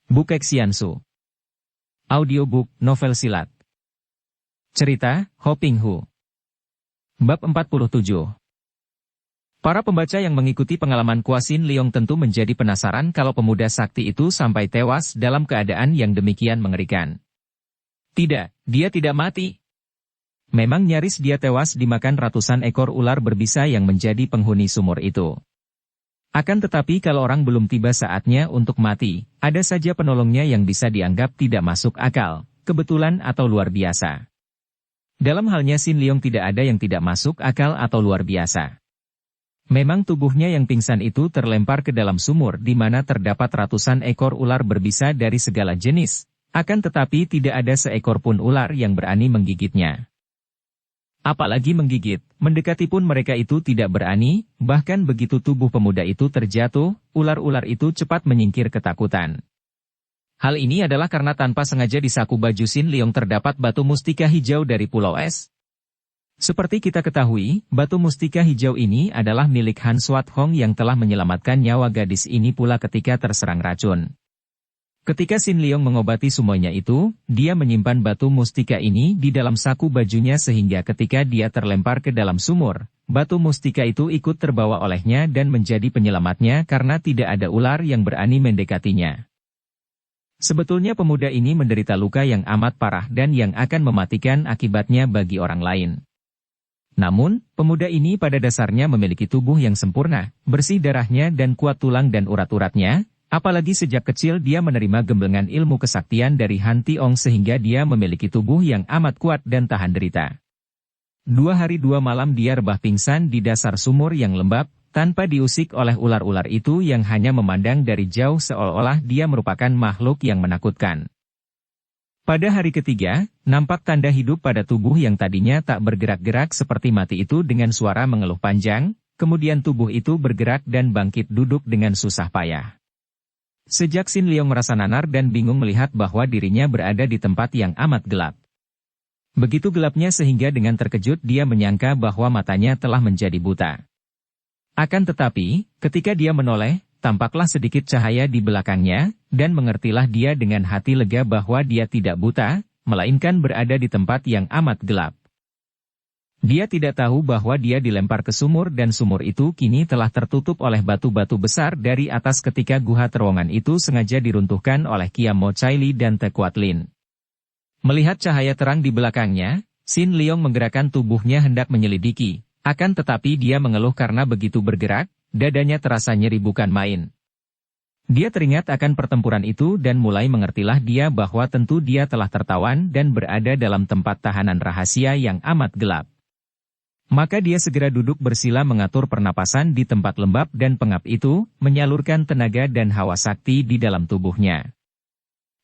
Bukek Xiansu. Audiobook novel silat. Cerita, Ho Ping Hu. Bab 47. Para pembaca yang mengikuti pengalaman Kuasin Leong tentu menjadi penasaran kalau pemuda sakti itu sampai tewas dalam keadaan yang demikian mengerikan. Tidak, dia tidak mati. Memang nyaris dia tewas dimakan ratusan ekor ular berbisa yang menjadi penghuni sumur itu. Akan tetapi kalau orang belum tiba saatnya untuk mati, ada saja penolongnya yang bisa dianggap tidak masuk akal, kebetulan atau luar biasa. Dalam halnya Sin Leong tidak ada yang tidak masuk akal atau luar biasa. Memang tubuhnya yang pingsan itu terlempar ke dalam sumur di mana terdapat ratusan ekor ular berbisa dari segala jenis, akan tetapi tidak ada seekor pun ular yang berani menggigitnya. Apalagi menggigit, mendekati pun mereka itu tidak berani, bahkan begitu tubuh pemuda itu terjatuh, ular-ular itu cepat menyingkir ketakutan. Hal ini adalah karena tanpa sengaja di saku baju Sin Leong terdapat batu mustika hijau dari Pulau Es. Seperti kita ketahui, batu mustika hijau ini adalah milik Han Swat Hong yang telah menyelamatkan nyawa gadis ini pula ketika terserang racun. Ketika Sin Leong mengobati sumonya itu, dia menyimpan batu mustika ini di dalam saku bajunya sehingga ketika dia terlempar ke dalam sumur, batu mustika itu ikut terbawa olehnya dan menjadi penyelamatnya karena tidak ada ular yang berani mendekatinya. Sebetulnya pemuda ini menderita luka yang amat parah dan yang akan mematikan akibatnya bagi orang lain. Namun, pemuda ini pada dasarnya memiliki tubuh yang sempurna, bersih darahnya dan kuat tulang dan urat-uratnya. Apalagi sejak kecil dia menerima gemblengan ilmu kesaktian dari Han Tiong sehingga dia memiliki tubuh yang amat kuat dan tahan derita. 2 hari 2 malam dia rebah pingsan di dasar sumur yang lembab, tanpa diusik oleh ular-ular itu yang hanya memandang dari jauh seolah-olah dia merupakan makhluk yang menakutkan. Pada hari ketiga, nampak tanda hidup pada tubuh yang tadinya tak bergerak-gerak seperti mati itu dengan suara mengeluh panjang, kemudian tubuh itu bergerak dan bangkit duduk dengan susah payah. Sejak Sin Leong merasa nanar dan bingung melihat bahwa dirinya berada di tempat yang amat gelap. Begitu gelapnya sehingga dengan terkejut dia menyangka bahwa matanya telah menjadi buta. Akan tetapi, ketika dia menoleh, tampaklah sedikit cahaya di belakangnya, dan mengertilah dia dengan hati lega bahwa dia tidak buta, melainkan berada di tempat yang amat gelap. Dia tidak tahu bahwa dia dilempar ke sumur dan sumur itu kini telah tertutup oleh batu-batu besar dari atas ketika guha terowongan itu sengaja diruntuhkan oleh Kiam Mo Chai Li dan Te Kuat Lin. Melihat cahaya terang di belakangnya, Sin Leong menggerakkan tubuhnya hendak menyelidiki, akan tetapi dia mengeluh karena begitu bergerak, dadanya terasa nyeri bukan main. Dia teringat akan pertempuran itu dan mulai mengertilah dia bahwa tentu dia telah tertawan dan berada dalam tempat tahanan rahasia yang amat gelap. Maka dia segera duduk bersila mengatur pernapasan di tempat lembab dan pengap itu, menyalurkan tenaga dan hawa sakti di dalam tubuhnya.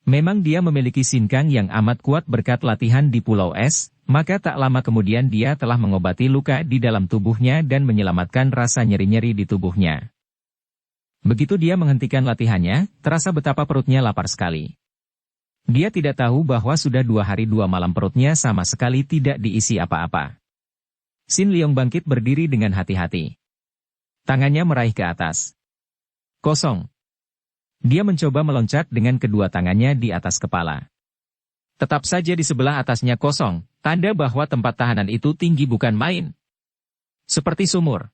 Memang dia memiliki sinkang yang amat kuat berkat latihan di Pulau Es, maka tak lama kemudian dia telah mengobati luka di dalam tubuhnya dan menyelamatkan rasa nyeri-nyeri di tubuhnya. Begitu dia menghentikan latihannya, terasa betapa perutnya lapar sekali. Dia tidak tahu bahwa sudah 2 hari 2 malam perutnya sama sekali tidak diisi apa-apa. Sin Leong bangkit berdiri dengan hati-hati. Tangannya meraih ke atas. Kosong. Dia mencoba meloncat dengan kedua tangannya di atas kepala. Tetap saja di sebelah atasnya kosong, tanda bahwa tempat tahanan itu tinggi bukan main. Seperti sumur.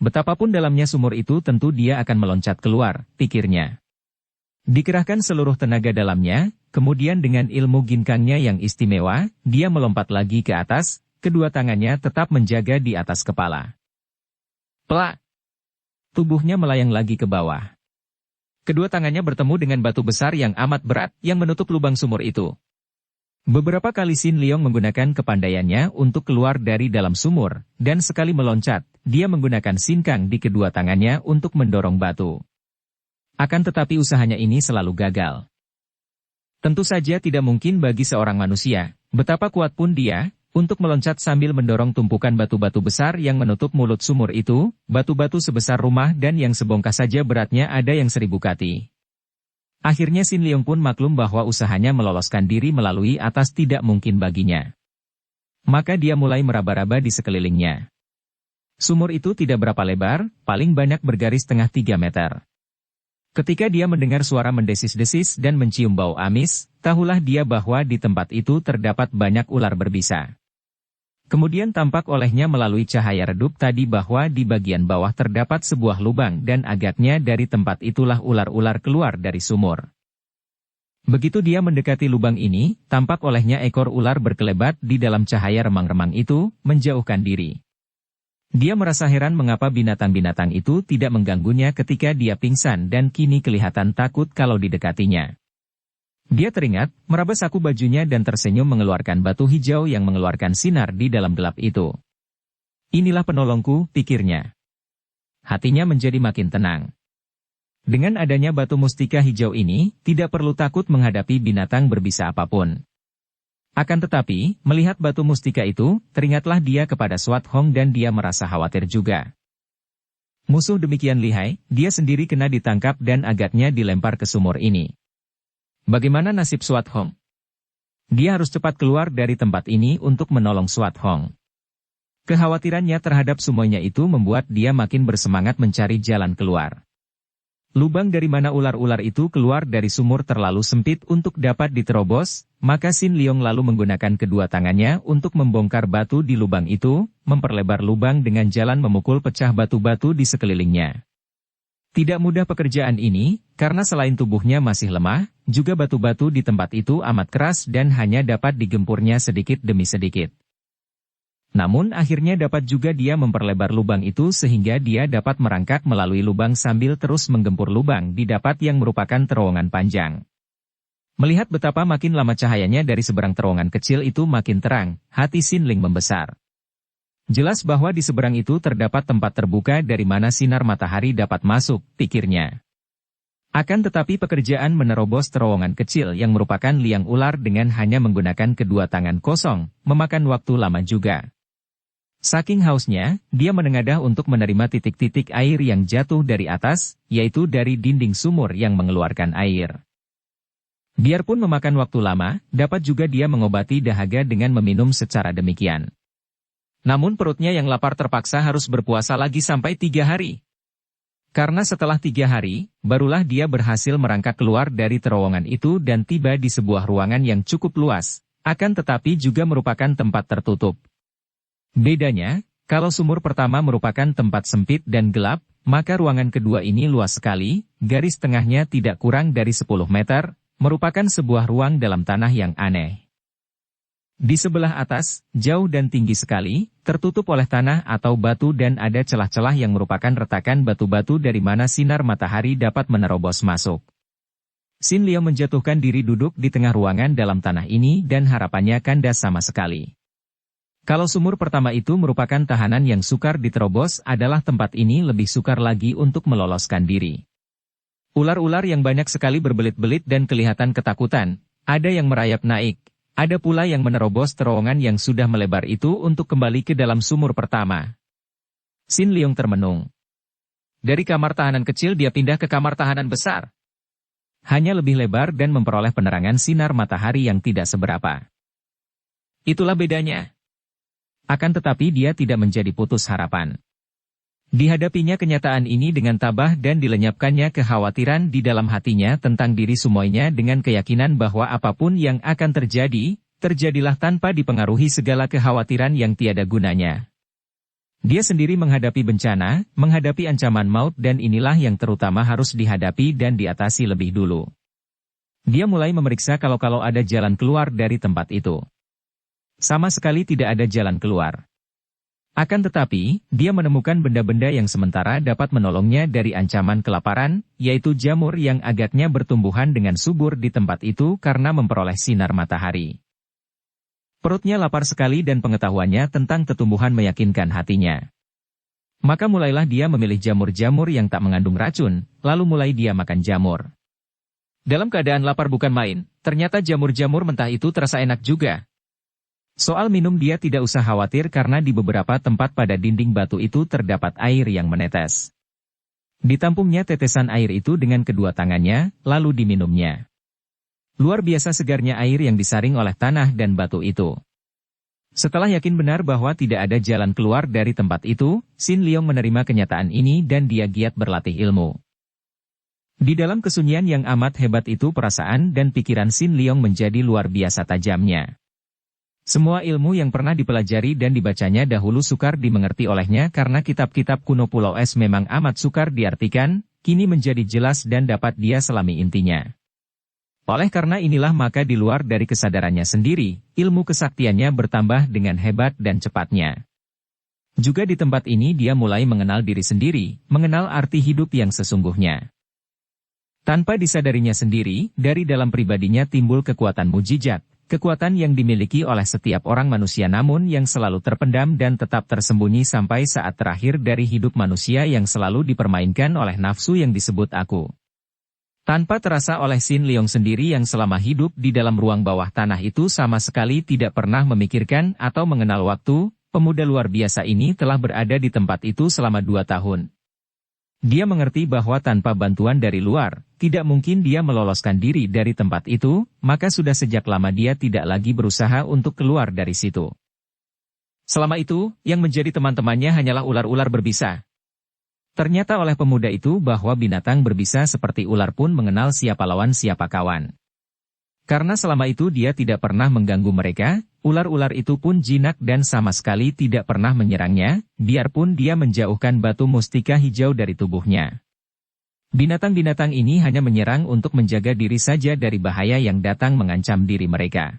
Betapapun dalamnya sumur itu tentu dia akan meloncat keluar, pikirnya. Dikerahkan seluruh tenaga dalamnya, kemudian dengan ilmu ginkangnya yang istimewa, dia melompat lagi ke atas. Kedua tangannya tetap menjaga di atas kepala. Plak! Tubuhnya melayang lagi ke bawah. Kedua tangannya bertemu dengan batu besar yang amat berat yang menutup lubang sumur itu. Beberapa kali Sin Leong menggunakan kepandaiannya untuk keluar dari dalam sumur, dan sekali meloncat, dia menggunakan sinkang di kedua tangannya untuk mendorong batu. Akan tetapi usahanya ini selalu gagal. Tentu saja tidak mungkin bagi seorang manusia, betapa kuat pun dia, untuk meloncat sambil mendorong tumpukan batu-batu besar yang menutup mulut sumur itu, batu-batu sebesar rumah dan yang sebongkah saja beratnya ada yang 1000 kati. Akhirnya Sin Leong pun maklum bahwa usahanya meloloskan diri melalui atas tidak mungkin baginya. Maka dia mulai meraba-raba di sekelilingnya. Sumur itu tidak berapa lebar, paling banyak bergaris tengah 3 meter. Ketika dia mendengar suara mendesis-desis dan mencium bau amis, tahulah dia bahwa di tempat itu terdapat banyak ular berbisa. Kemudian tampak olehnya melalui cahaya redup tadi bahwa di bagian bawah terdapat sebuah lubang dan agaknya dari tempat itulah ular-ular keluar dari sumur. Begitu dia mendekati lubang ini, tampak olehnya ekor ular berkelebat di dalam cahaya remang-remang itu, menjauhkan diri. Dia merasa heran mengapa binatang-binatang itu tidak mengganggunya ketika dia pingsan dan kini kelihatan takut kalau didekatinya. Dia teringat, meraba saku bajunya dan tersenyum mengeluarkan batu hijau yang mengeluarkan sinar di dalam gelap itu. Inilah penolongku, pikirnya. Hatinya menjadi makin tenang. Dengan adanya batu mustika hijau ini, tidak perlu takut menghadapi binatang berbisa apapun. Akan tetapi, melihat batu mustika itu, teringatlah dia kepada Swat Hong dan dia merasa khawatir juga. Musuh demikian lihai, dia sendiri kena ditangkap dan agaknya dilempar ke sumur ini. Bagaimana nasib Swat Hong? Dia harus cepat keluar dari tempat ini untuk menolong Swat Hong. Kekhawatirannya terhadap semuanya itu membuat dia makin bersemangat mencari jalan keluar. Lubang dari mana ular-ular itu keluar dari sumur terlalu sempit untuk dapat diterobos, maka Sin Leong lalu menggunakan kedua tangannya untuk membongkar batu di lubang itu, memperlebar lubang dengan jalan memukul pecah batu-batu di sekelilingnya. Tidak mudah pekerjaan ini, karena selain tubuhnya masih lemah, juga batu-batu di tempat itu amat keras dan hanya dapat digempurnya sedikit demi sedikit. Namun akhirnya dapat juga dia memperlebar lubang itu sehingga dia dapat merangkak melalui lubang sambil terus menggempur lubang di dapat yang merupakan terowongan panjang. Melihat betapa makin lama cahayanya dari seberang terowongan kecil itu makin terang, hati Sin Ling membesar. Jelas bahwa di seberang itu terdapat tempat terbuka dari mana sinar matahari dapat masuk, pikirnya. Akan tetapi pekerjaan menerobos terowongan kecil yang merupakan liang ular dengan hanya menggunakan kedua tangan kosong, memakan waktu lama juga. Saking hausnya, dia menengadah untuk menerima titik-titik air yang jatuh dari atas, yaitu dari dinding sumur yang mengeluarkan air. Biarpun memakan waktu lama, dapat juga dia mengobati dahaga dengan meminum secara demikian. Namun perutnya yang lapar terpaksa harus berpuasa lagi sampai 3 hari. Karena setelah 3 hari, barulah dia berhasil merangkak keluar dari terowongan itu dan tiba di sebuah ruangan yang cukup luas, akan tetapi juga merupakan tempat tertutup. Bedanya, kalau sumur pertama merupakan tempat sempit dan gelap, maka ruangan kedua ini luas sekali, garis tengahnya tidak kurang dari 10 meter, merupakan sebuah ruang dalam tanah yang aneh. Di sebelah atas, jauh dan tinggi sekali, tertutup oleh tanah atau batu dan ada celah-celah yang merupakan retakan batu-batu dari mana sinar matahari dapat menerobos masuk. Sin Leong menjatuhkan diri duduk di tengah ruangan dalam tanah ini dan harapannya kandas sama sekali. Kalau sumur pertama itu merupakan tahanan yang sukar diterobos adalah tempat ini lebih sukar lagi untuk meloloskan diri. Ular-ular yang banyak sekali berbelit-belit dan kelihatan ketakutan, ada yang merayap naik, ada pula yang menerobos terowongan yang sudah melebar itu untuk kembali ke dalam sumur pertama. Sin Leong termenung. Dari kamar tahanan kecil dia pindah ke kamar tahanan besar. Hanya lebih lebar dan memperoleh penerangan sinar matahari yang tidak seberapa. Itulah bedanya. Akan tetapi dia tidak menjadi putus harapan. Dihadapinya kenyataan ini dengan tabah dan dilenyapkannya kekhawatiran di dalam hatinya tentang diri semuanya dengan keyakinan bahwa apapun yang akan terjadi, terjadilah tanpa dipengaruhi segala kekhawatiran yang tiada gunanya. Dia sendiri menghadapi bencana, menghadapi ancaman maut dan inilah yang terutama harus dihadapi dan diatasi lebih dulu. Dia mulai memeriksa kalau ada jalan keluar dari tempat itu. Sama sekali tidak ada jalan keluar. Akan tetapi, dia menemukan benda-benda yang sementara dapat menolongnya dari ancaman kelaparan, yaitu jamur yang agaknya bertumbuhan dengan subur di tempat itu karena memperoleh sinar matahari. Perutnya lapar sekali dan pengetahuannya tentang tumbuhan meyakinkan hatinya. Maka mulailah dia memilih jamur-jamur yang tak mengandung racun, lalu mulai dia makan jamur. Dalam keadaan lapar bukan main, ternyata jamur-jamur mentah itu terasa enak juga. Soal minum dia tidak usah khawatir karena di beberapa tempat pada dinding batu itu terdapat air yang menetes. Ditampungnya tetesan air itu dengan kedua tangannya, lalu diminumnya. Luar biasa segarnya air yang disaring oleh tanah dan batu itu. Setelah yakin benar bahwa tidak ada jalan keluar dari tempat itu, Sin Leong menerima kenyataan ini dan dia giat berlatih ilmu. Di dalam kesunyian yang amat hebat itu perasaan dan pikiran Sin Leong menjadi luar biasa tajamnya. Semua ilmu yang pernah dipelajari dan dibacanya dahulu sukar dimengerti olehnya karena kitab-kitab kuno Pulau Es memang amat sukar diartikan, kini menjadi jelas dan dapat dia selami intinya. Oleh karena inilah maka di luar dari kesadarannya sendiri, ilmu kesaktiannya bertambah dengan hebat dan cepatnya. Juga di tempat ini dia mulai mengenal diri sendiri, mengenal arti hidup yang sesungguhnya. Tanpa disadarinya sendiri, dari dalam pribadinya timbul kekuatan mujizat, kekuatan yang dimiliki oleh setiap orang manusia namun yang selalu terpendam dan tetap tersembunyi sampai saat terakhir dari hidup manusia yang selalu dipermainkan oleh nafsu yang disebut aku. Tanpa terasa oleh Sin Leong sendiri yang selama hidup di dalam ruang bawah tanah itu sama sekali tidak pernah memikirkan atau mengenal waktu, pemuda luar biasa ini telah berada di tempat itu selama 2 tahun. Dia mengerti bahwa tanpa bantuan dari luar, tidak mungkin dia meloloskan diri dari tempat itu, maka sudah sejak lama dia tidak lagi berusaha untuk keluar dari situ. Selama itu, yang menjadi teman-temannya hanyalah ular-ular berbisa. Ternyata oleh pemuda itu bahwa binatang berbisa seperti ular pun mengenal siapa lawan siapa kawan. Karena selama itu dia tidak pernah mengganggu mereka, ular-ular itu pun jinak dan sama sekali tidak pernah menyerangnya, biarpun dia menjauhkan batu mustika hijau dari tubuhnya. Binatang-binatang ini hanya menyerang untuk menjaga diri saja dari bahaya yang datang mengancam diri mereka.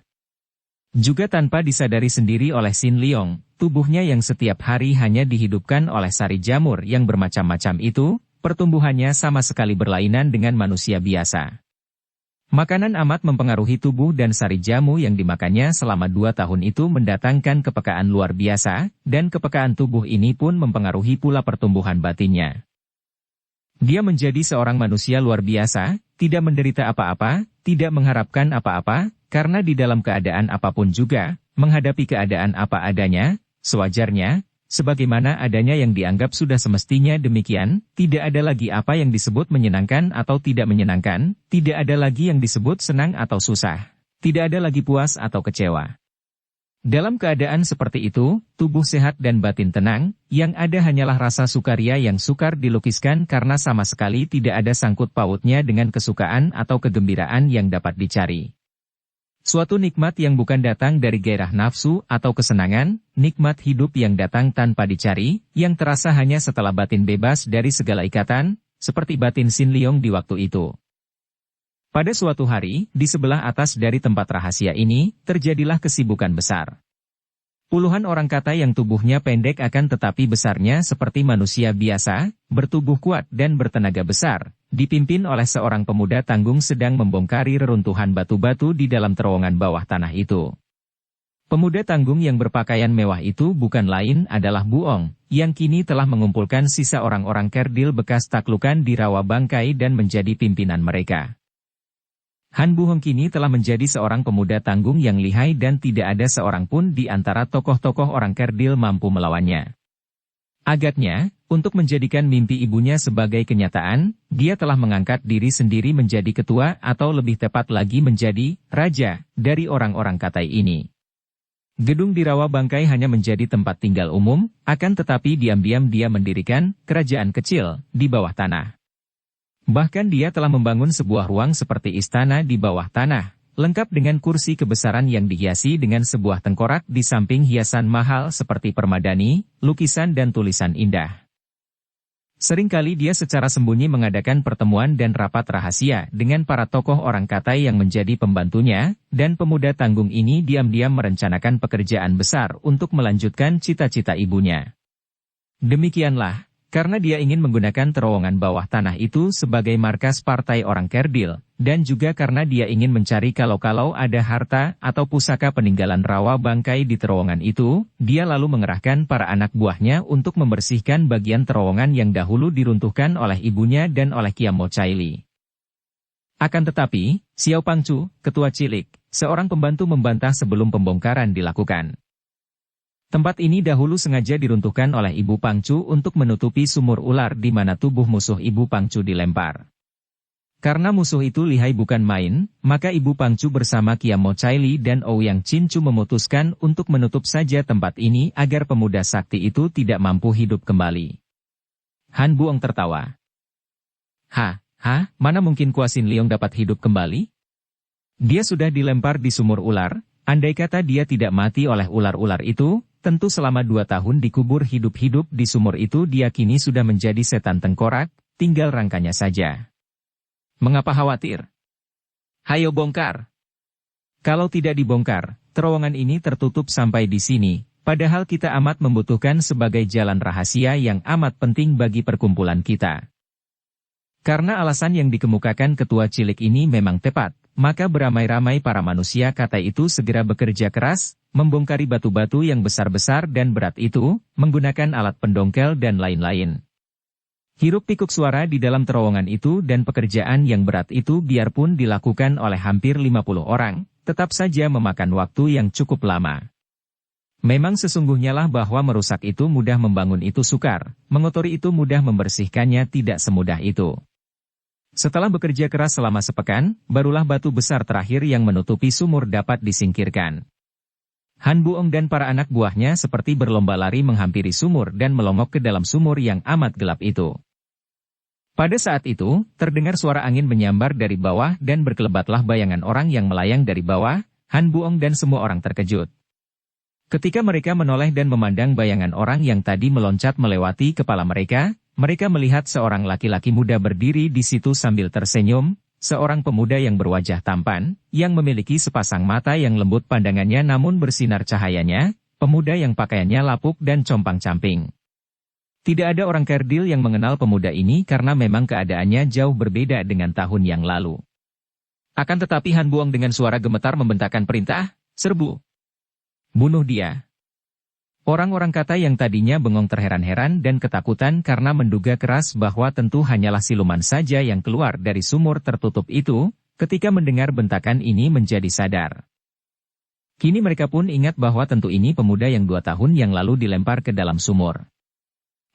Juga tanpa disadari sendiri oleh Sin Leong, tubuhnya yang setiap hari hanya dihidupkan oleh sari jamur yang bermacam-macam itu, pertumbuhannya sama sekali berlainan dengan manusia biasa. Makanan amat mempengaruhi tubuh dan sari jamu yang dimakannya selama 2 tahun itu mendatangkan kepekaan luar biasa, dan kepekaan tubuh ini pun mempengaruhi pula pertumbuhan batinnya. Dia menjadi seorang manusia luar biasa, tidak menderita apa-apa, tidak mengharapkan apa-apa, karena di dalam keadaan apapun juga, menghadapi keadaan apa adanya, sewajarnya, sebagaimana adanya yang dianggap sudah semestinya demikian, tidak ada lagi apa yang disebut menyenangkan atau tidak menyenangkan, tidak ada lagi yang disebut senang atau susah, tidak ada lagi puas atau kecewa. Dalam keadaan seperti itu, tubuh sehat dan batin tenang, yang ada hanyalah rasa sukaria yang sukar dilukiskan karena sama sekali tidak ada sangkut pautnya dengan kesukaan atau kegembiraan yang dapat dicari. Suatu nikmat yang bukan datang dari gairah nafsu atau kesenangan, nikmat hidup yang datang tanpa dicari, yang terasa hanya setelah batin bebas dari segala ikatan, seperti batin Sin Leong di waktu itu. Pada suatu hari, di sebelah atas dari tempat rahasia ini, terjadilah kesibukan besar. Puluhan orang kata yang tubuhnya pendek akan tetapi besarnya seperti manusia biasa, bertubuh kuat dan bertenaga besar, dipimpin oleh seorang pemuda tanggung sedang membongkari reruntuhan batu-batu di dalam terowongan bawah tanah itu. Pemuda tanggung yang berpakaian mewah itu bukan lain adalah Buong, yang kini telah mengumpulkan sisa orang-orang kerdil bekas taklukan di rawa bangkai dan menjadi pimpinan mereka. Han Buong kini telah menjadi seorang pemuda tanggung yang lihai dan tidak ada seorang pun di antara tokoh-tokoh orang kerdil mampu melawannya. Agaknya, untuk menjadikan mimpi ibunya sebagai kenyataan, dia telah mengangkat diri sendiri menjadi ketua atau lebih tepat lagi menjadi raja dari orang-orang Katai ini. Gedung di rawa bangkai hanya menjadi tempat tinggal umum, akan tetapi diam-diam dia mendirikan kerajaan kecil di bawah tanah. Bahkan dia telah membangun sebuah ruang seperti istana di bawah tanah, lengkap dengan kursi kebesaran yang dihiasi dengan sebuah tengkorak di samping hiasan mahal seperti permadani, lukisan dan tulisan indah. Seringkali dia secara sembunyi mengadakan pertemuan dan rapat rahasia dengan para tokoh orang Katai yang menjadi pembantunya, dan pemuda tanggung ini diam-diam merencanakan pekerjaan besar untuk melanjutkan cita-cita ibunya. Demikianlah. Karena dia ingin menggunakan terowongan bawah tanah itu sebagai markas partai orang kerdil, dan juga karena dia ingin mencari kalau-kalau ada harta atau pusaka peninggalan rawa bangkai di terowongan itu, dia lalu mengerahkan para anak buahnya untuk membersihkan bagian terowongan yang dahulu diruntuhkan oleh ibunya dan oleh Kiam Mo Chai Li. Akan tetapi, Xiao Pangcu, ketua cilik, seorang pembantu membantah sebelum pembongkaran dilakukan. Tempat ini dahulu sengaja diruntuhkan oleh Ibu Pangcu untuk menutupi sumur ular di mana tubuh musuh Ibu Pangcu dilempar. Karena musuh itu lihai bukan main, maka Ibu Pangcu bersama Kiam Mo Chai Li dan Ouyang Chin Chu memutuskan untuk menutup saja tempat ini agar pemuda sakti itu tidak mampu hidup kembali. Han Buong tertawa. Hah, mana mungkin Kwa Sin Leong dapat hidup kembali? Dia sudah dilempar di sumur ular, andai kata dia tidak mati oleh ular-ular itu, tentu selama 2 tahun dikubur hidup-hidup di sumur itu dia kini sudah menjadi setan tengkorak, tinggal rangkanya saja. Mengapa khawatir? Hayo bongkar. Kalau tidak dibongkar, terowongan ini tertutup sampai di sini, padahal kita amat membutuhkan sebagai jalan rahasia yang amat penting bagi perkumpulan kita. Karena alasan yang dikemukakan ketua cilik ini memang tepat, maka beramai-ramai para manusia kata itu segera bekerja keras, membongkari batu-batu yang besar-besar dan berat itu, menggunakan alat pendongkel dan lain-lain. Hiruk-pikuk suara di dalam terowongan itu dan pekerjaan yang berat itu biarpun dilakukan oleh hampir 50 orang, tetap saja memakan waktu yang cukup lama. Memang sesungguhnya lah bahwa merusak itu mudah, membangun itu sukar, mengotori itu mudah, membersihkannya tidak semudah itu. Setelah bekerja keras selama sepekan, barulah batu besar terakhir yang menutupi sumur dapat disingkirkan. Han Buong dan para anak buahnya seperti berlomba lari menghampiri sumur dan melongok ke dalam sumur yang amat gelap itu. Pada saat itu, terdengar suara angin menyambar dari bawah dan berkelebatlah bayangan orang yang melayang dari bawah. Han Buong dan semua orang terkejut. Ketika mereka menoleh dan memandang bayangan orang yang tadi meloncat melewati kepala mereka melihat seorang laki-laki muda berdiri di situ sambil tersenyum, seorang pemuda yang berwajah tampan, yang memiliki sepasang mata yang lembut pandangannya namun bersinar cahayanya, pemuda yang pakaiannya lapuk dan compang-camping. Tidak ada orang kerdil yang mengenal pemuda ini karena memang keadaannya jauh berbeda dengan tahun yang lalu. Akan tetapi Han Buong dengan suara gemetar membentakkan perintah, "Serbu! Bunuh dia!" Orang-orang kata yang tadinya bengong terheran-heran dan ketakutan karena menduga keras bahwa tentu hanyalah siluman saja yang keluar dari sumur tertutup itu, ketika mendengar bentakan ini menjadi sadar. Kini mereka pun ingat bahwa tentu ini pemuda yang 2 tahun yang lalu dilempar ke dalam sumur.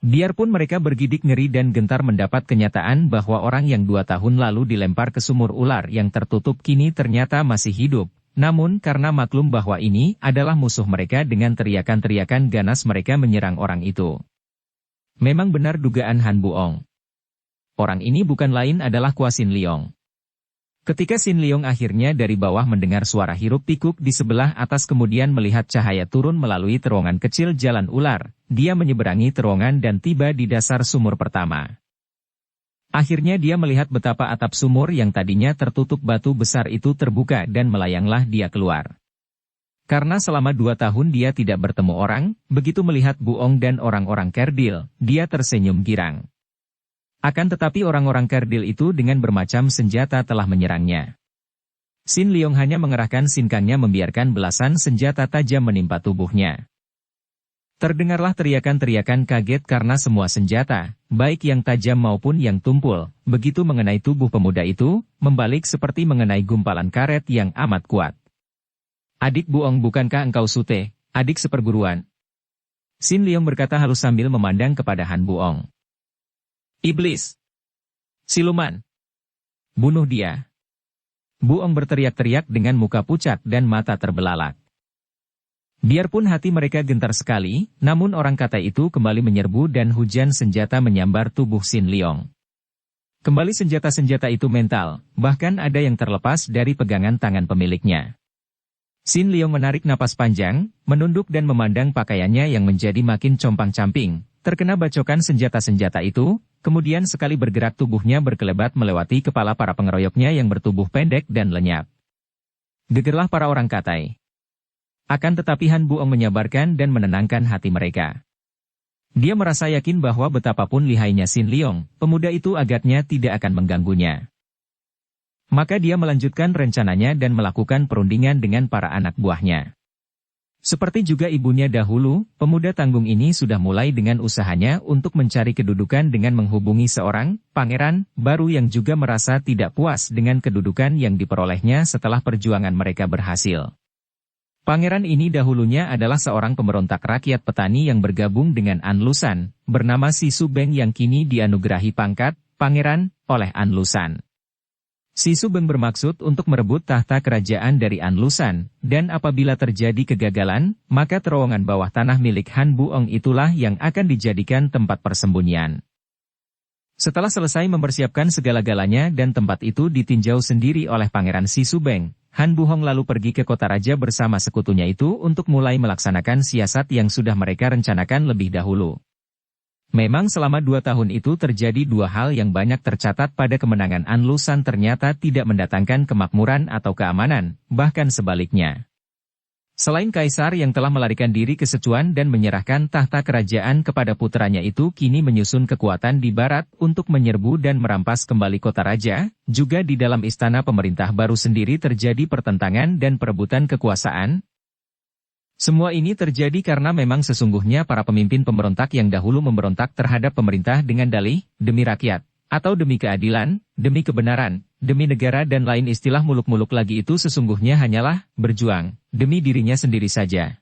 Biarpun mereka bergidik ngeri dan gentar mendapat kenyataan bahwa orang yang 2 tahun lalu dilempar ke sumur ular yang tertutup kini ternyata masih hidup, namun karena maklum bahwa ini adalah musuh mereka dengan teriakan-teriakan ganas mereka menyerang orang itu. Memang benar dugaan Han Buong. Orang ini bukan lain adalah Kwa Sin Leong. Ketika Sin Leong akhirnya dari bawah mendengar suara hiruk-pikuk di sebelah atas kemudian melihat cahaya turun melalui terowongan kecil jalan ular, dia menyeberangi terowongan dan tiba di dasar sumur pertama. Akhirnya dia melihat betapa atap sumur yang tadinya tertutup batu besar itu terbuka dan melayanglah dia keluar. Karena selama 2 tahun dia tidak bertemu orang, begitu melihat Buong dan orang-orang kerdil, dia tersenyum girang. Akan tetapi orang-orang kerdil itu dengan bermacam senjata telah menyerangnya. Sin Leong hanya mengerahkan sinkangnya membiarkan belasan senjata tajam menimpa tubuhnya. Terdengarlah teriakan-teriakan kaget karena semua senjata, baik yang tajam maupun yang tumpul, begitu mengenai tubuh pemuda itu, membalik seperti mengenai gumpalan karet yang amat kuat. "Adik Buong, bukankah engkau Sute, adik seperguruan?" Sin Leong berkata halus sambil memandang kepada Han Buong. "Iblis! Siluman! Bunuh dia!" Buong berteriak-teriak dengan muka pucat dan mata terbelalak. Biarpun hati mereka gentar sekali, namun orang kata itu kembali menyerbu dan hujan senjata menyambar tubuh Sin Leong. Kembali senjata-senjata itu mental, bahkan ada yang terlepas dari pegangan tangan pemiliknya. Sin Leong menarik napas panjang, menunduk dan memandang pakaiannya yang menjadi makin compang-camping. Terkena bacokan senjata-senjata itu, kemudian sekali bergerak tubuhnya berkelebat melewati kepala para pengeroyoknya yang bertubuh pendek dan lenyap. Gegerlah para orang katai. Akan tetapi Han Buong menyabarkan dan menenangkan hati mereka. Dia merasa yakin bahwa betapapun lihainya Sin Leong, pemuda itu agaknya tidak akan mengganggunya. Maka dia melanjutkan rencananya dan melakukan perundingan dengan para anak buahnya. Seperti juga ibunya dahulu, pemuda tanggung ini sudah mulai dengan usahanya untuk mencari kedudukan dengan menghubungi seorang pangeran baru yang juga merasa tidak puas dengan kedudukan yang diperolehnya setelah perjuangan mereka berhasil. Pangeran ini dahulunya adalah seorang pemberontak rakyat petani yang bergabung dengan An Lushan, bernama Si Subeng yang kini dianugerahi pangkat pangeran oleh An Lushan. Si Subeng bermaksud untuk merebut tahta kerajaan dari An Lushan, dan apabila terjadi kegagalan, maka terowongan bawah tanah milik Han Buong itulah yang akan dijadikan tempat persembunyian. Setelah selesai mempersiapkan segala-galanya dan tempat itu ditinjau sendiri oleh Pangeran Si Subeng, Han Buhong lalu pergi ke kota raja bersama sekutunya itu untuk mulai melaksanakan siasat yang sudah mereka rencanakan lebih dahulu. Memang selama 2 tahun itu terjadi 2 hal yang banyak tercatat pada kemenangan Anlusan ternyata tidak mendatangkan kemakmuran atau keamanan, bahkan sebaliknya. Selain kaisar yang telah melarikan diri ke Sichuan dan menyerahkan tahta kerajaan kepada putranya itu kini menyusun kekuatan di barat untuk menyerbu dan merampas kembali kota raja, juga di dalam istana pemerintah baru sendiri terjadi pertentangan dan perebutan kekuasaan. Semua ini terjadi karena memang sesungguhnya para pemimpin pemberontak yang dahulu memberontak terhadap pemerintah dengan dalih, demi rakyat, atau demi keadilan, demi kebenaran, demi negara dan lain istilah muluk-muluk lagi itu sesungguhnya hanyalah berjuang demi dirinya sendiri saja.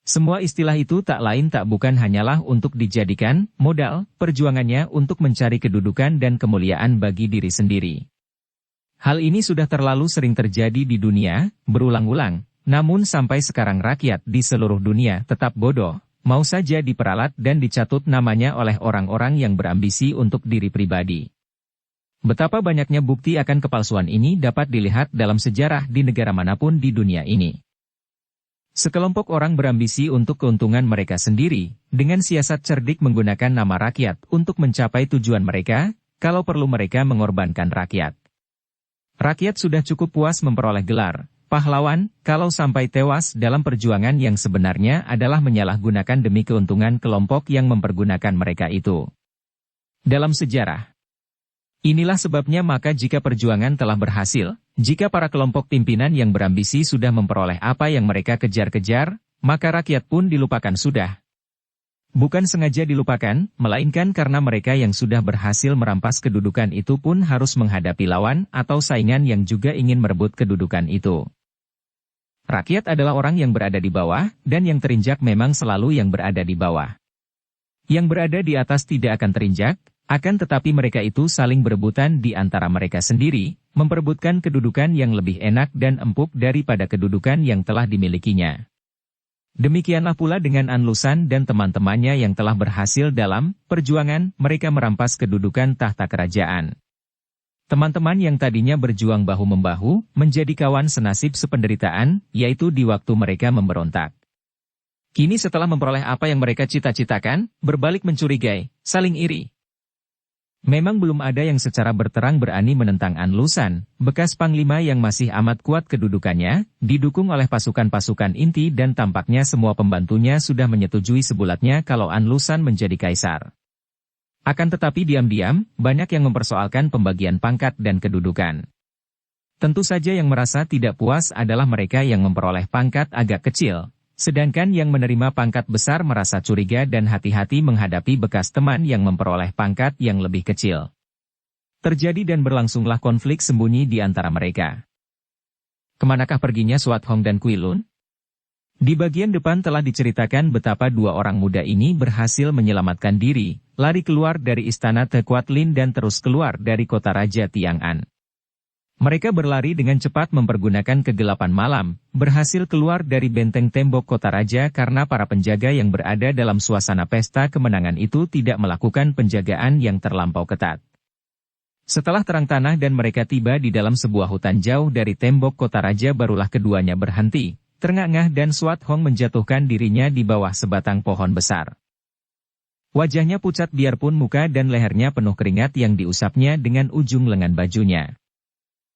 Semua istilah itu tak lain tak bukan hanyalah untuk dijadikan modal perjuangannya untuk mencari kedudukan dan kemuliaan bagi diri sendiri. Hal ini sudah terlalu sering terjadi di dunia, berulang-ulang, namun sampai sekarang rakyat di seluruh dunia tetap bodoh, mau saja diperalat dan dicatut namanya oleh orang-orang yang berambisi untuk diri pribadi. Betapa banyaknya bukti akan kepalsuan ini dapat dilihat dalam sejarah di negara manapun di dunia ini. Sekelompok orang berambisi untuk keuntungan mereka sendiri, dengan siasat cerdik menggunakan nama rakyat untuk mencapai tujuan mereka, kalau perlu mereka mengorbankan rakyat. Rakyat sudah cukup puas memperoleh gelar pahlawan, kalau sampai tewas dalam perjuangan yang sebenarnya adalah menyalahgunakan demi keuntungan kelompok yang mempergunakan mereka itu. Dalam sejarah, inilah sebabnya maka jika perjuangan telah berhasil, jika para kelompok pimpinan yang berambisi sudah memperoleh apa yang mereka kejar-kejar, maka rakyat pun dilupakan sudah. Bukan sengaja dilupakan, melainkan karena mereka yang sudah berhasil merampas kedudukan itu pun harus menghadapi lawan atau saingan yang juga ingin merebut kedudukan itu. Rakyat adalah orang yang berada di bawah, dan yang terinjak memang selalu yang berada di bawah. Yang berada di atas tidak akan terinjak, akan tetapi mereka itu saling berebutan di antara mereka sendiri, memperebutkan kedudukan yang lebih enak dan empuk daripada kedudukan yang telah dimilikinya. Demikianlah pula dengan Anlusan dan teman-temannya yang telah berhasil dalam perjuangan mereka merampas kedudukan tahta kerajaan. Teman-teman yang tadinya berjuang bahu-membahu, menjadi kawan senasib sependeritaan, yaitu di waktu mereka memberontak. Kini setelah memperoleh apa yang mereka cita-citakan, berbalik mencurigai, saling iri. Memang belum ada yang secara berterang berani menentang Anlusan, bekas panglima yang masih amat kuat kedudukannya, didukung oleh pasukan-pasukan inti dan tampaknya semua pembantunya sudah menyetujui sebulatnya kalau Anlusan menjadi kaisar. Akan tetapi diam-diam, banyak yang mempersoalkan pembagian pangkat dan kedudukan. Tentu saja yang merasa tidak puas adalah mereka yang memperoleh pangkat agak kecil, sedangkan yang menerima pangkat besar merasa curiga dan hati-hati menghadapi bekas teman yang memperoleh pangkat yang lebih kecil. Terjadi dan berlangsunglah konflik sembunyi di antara mereka. Kemanakah perginya Suat Hong dan Kui Lun? Di bagian depan telah diceritakan betapa 2 orang muda ini berhasil menyelamatkan diri, lari keluar dari istana Te Kuat Lin dan terus keluar dari kota Raja Tiang'an. Mereka berlari dengan cepat mempergunakan kegelapan malam, berhasil keluar dari benteng tembok kota raja karena para penjaga yang berada dalam suasana pesta kemenangan itu tidak melakukan penjagaan yang terlampau ketat. Setelah terang tanah dan mereka tiba di dalam sebuah hutan jauh dari tembok kota raja barulah keduanya berhenti. Terengah-engah dan Suat Hong menjatuhkan dirinya di bawah sebatang pohon besar. Wajahnya pucat biarpun muka dan lehernya penuh keringat yang diusapnya dengan ujung lengan bajunya.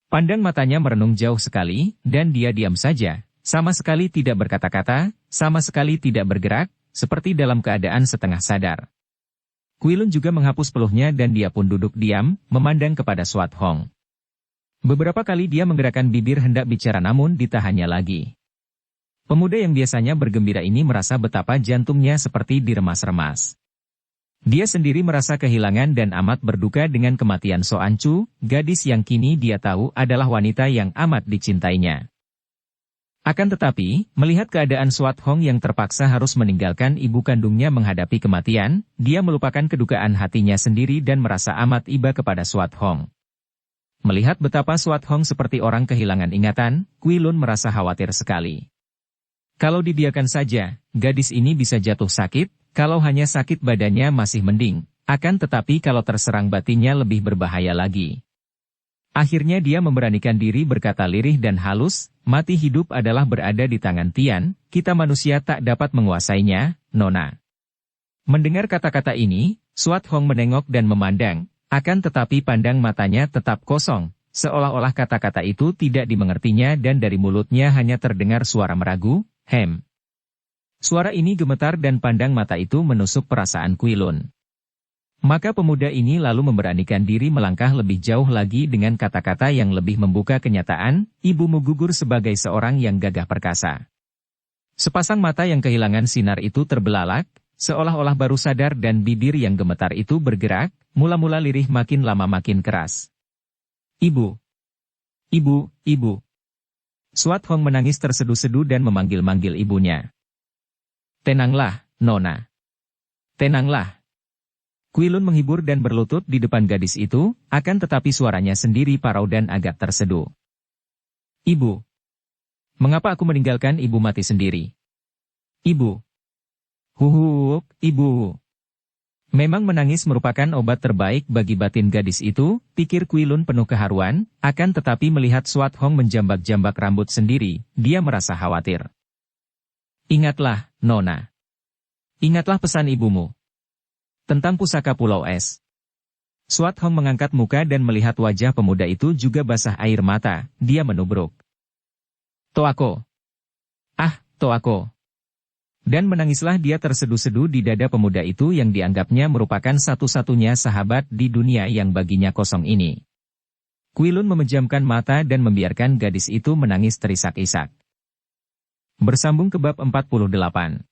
Pandang matanya merenung jauh sekali, dan dia diam saja, sama sekali tidak berkata-kata, sama sekali tidak bergerak, seperti dalam keadaan setengah sadar. Kui Lun juga menghapus peluhnya dan dia pun duduk diam, memandang kepada Suat Hong. Beberapa kali dia menggerakkan bibir hendak bicara namun ditahannya lagi. Pemuda yang biasanya bergembira ini merasa betapa jantungnya seperti diremas-remas. Dia sendiri merasa kehilangan dan amat berduka dengan kematian So An Chu, gadis yang kini dia tahu adalah wanita yang amat dicintainya. Akan tetapi, melihat keadaan Suat Hong yang terpaksa harus meninggalkan ibu kandungnya menghadapi kematian, dia melupakan kedukaan hatinya sendiri dan merasa amat iba kepada Suat Hong. Melihat betapa Suat Hong seperti orang kehilangan ingatan, Kui Lun merasa khawatir sekali. Kalau dibiarkan saja, gadis ini bisa jatuh sakit, kalau hanya sakit badannya masih mending, Akan tetapi kalau terserang batinnya lebih berbahaya lagi. Akhirnya dia memberanikan diri berkata lirih dan halus, mati hidup adalah berada di tangan Tian, kita manusia tak dapat menguasainya, Nona. Mendengar kata-kata ini, Suat Hong menengok dan memandang, akan tetapi pandang matanya tetap kosong, seolah-olah kata-kata itu tidak dimengertinya dan dari mulutnya hanya terdengar suara meragu, hem. Suara ini gemetar dan pandang mata itu menusuk perasaan Kuilun. Maka pemuda ini lalu memberanikan diri melangkah lebih jauh lagi dengan kata-kata yang lebih membuka kenyataan, ibumu gugur sebagai seorang yang gagah perkasa. Sepasang mata yang kehilangan sinar itu terbelalak, seolah-olah baru sadar dan bibir yang gemetar itu bergerak, mula-mula lirih makin lama makin keras. Ibu! Ibu, ibu! Suat Hong menangis tersedu-sedu dan memanggil-manggil ibunya. Tenanglah, Nona. Tenanglah. Kuilun menghibur dan berlutut di depan gadis itu, akan tetapi suaranya sendiri parau dan agak terseduh. Ibu. Mengapa aku meninggalkan ibu mati sendiri? Ibu. Huhuuk, ibu. Memang menangis merupakan obat terbaik bagi batin gadis itu, pikir Kuilun penuh keharuan, akan tetapi melihat Suat Hong menjambak-jambak rambut sendiri, dia merasa khawatir. Ingatlah, Nona. Ingatlah pesan ibumu. Tentang pusaka Pulau Es. Suat Hong mengangkat muka dan melihat wajah pemuda itu juga basah air mata, dia menubruk. Toako. Ah, Toako. Dan menangislah dia tersedu-sedu di dada pemuda itu yang dianggapnya merupakan satu-satunya sahabat di dunia yang baginya kosong ini. Kuilun memejamkan mata dan membiarkan gadis itu menangis terisak-isak. Bersambung ke bab 48.